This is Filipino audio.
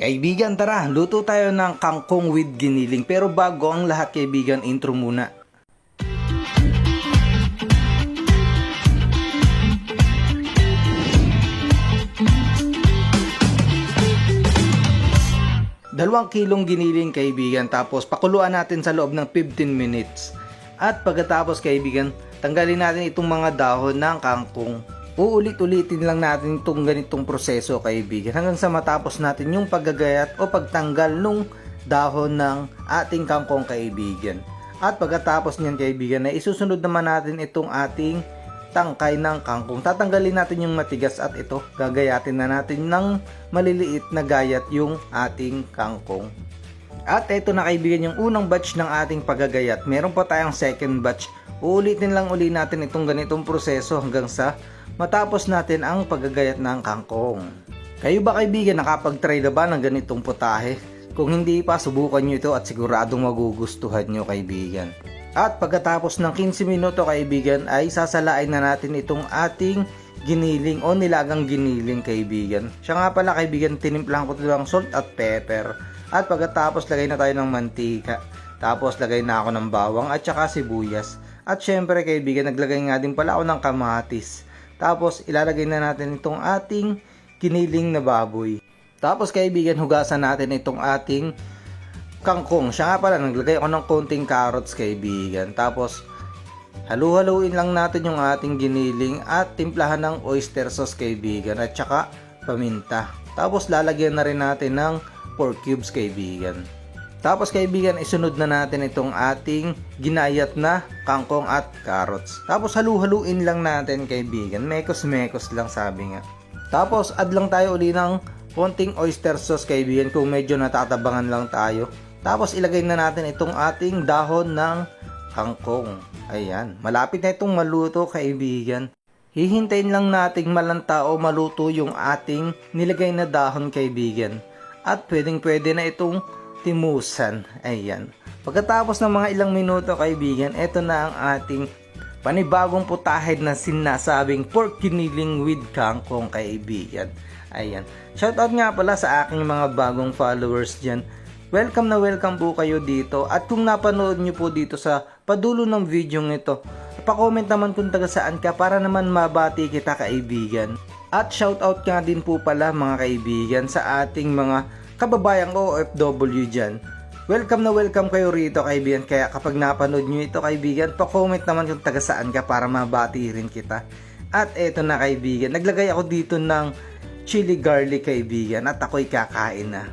Kaibigan, tara, luto tayo ng kangkong with giniling. Pero bago ang lahat, kaibigan, intro muna. Dalawang kilong giniling, kaibigan, tapos pakuluan natin sa loob ng 15 minutes. At pagkatapos, kaibigan, tanggalin natin itong mga dahon ng kangkong. Uulit-ulitin lang natin itong ganitong proseso, kaibigan, hanggang sa matapos natin yung paggagayat o pagtanggal nung dahon ng ating kangkong, kaibigan. At pagkatapos niyan, kaibigan, ay isusunod naman natin itong ating tangkay ng kangkong. Tatanggalin natin yung matigas at ito, gagayatin na natin ng maliliit na gayat yung ating kangkong. At ito na, kaibigan, yung unang batch ng ating paggagayat. Meron pa tayong second batch. Uulitin lang uli natin itong ganitong proseso hanggang sa matapos natin ang paggagayat ng kangkong. Kayo ba, kaibigan, nakapag-try na ba ng ganitong putahe? Kung hindi pa, subukan nyo ito at siguradong magugustuhan nyo, kaibigan. At pagkatapos ng 15 minuto, kaibigan, ay sasalain na natin itong ating giniling o nilagang giniling, kaibigan. Siya nga pala, kaibigan, tinimplahan ko ito ng salt at pepper. At pagkatapos, lagay na tayo ng mantika. Tapos lagay na ako ng bawang at saka sibuyas. At syempre, kaibigan, naglagay nga din pala ako ng kamatis. Tapos ilalagay na natin itong ating giniling na baboy. Tapos, kaibigan, hugasan natin itong ating kangkong. Siya nga pala, naglagay ako ng konting carrots, kaibigan. Tapos halu-haluin lang natin yung ating giniling at timplahan ng oyster sauce, kaibigan, at saka paminta. Tapos lalagyan na rin natin ng pork cubes, kaibigan. Tapos, kaibigan, isunod na natin itong ating ginayat na kangkong at carrots. Tapos halu-haluin lang natin, kaibigan. Mekos-mekos lang, sabi nga. Tapos add lang tayo uli ng konting oyster sauce, kaibigan, kung medyo natatabangan lang tayo. Tapos ilagay na natin itong ating dahon ng kangkong. Ayan, malapit na itong maluto, kaibigan. Hihintayin lang nating malanta o maluto yung ating nilagay na dahon, kaibigan. At pwedeng-pwede na itong timusan. Ayan. Pagkatapos ng mga ilang minuto, kaibigan, ito na ang ating panibagong putahe na sinasabing pork giniling with kangkong, kaibigan. Ayan. Shoutout nga pala sa aking mga bagong followers dyan. Welcome na welcome po kayo dito. At kung napanood nyo po dito sa padulo ng video nito, pa-comment naman kung taga saan ka para naman mabati kita, kaibigan. At shoutout nga din po pala, mga kaibigan, sa ating mga kababayang OFW dyan. Welcome na welcome kayo rito, kaibigan. Kaya kapag napanood nyo ito, kaibigan, pa-comment naman kung taga saan ka para mabati rin kita. At eto na, kaibigan, naglagay ako dito ng chili garlic, kaibigan, at ako'y kakain na.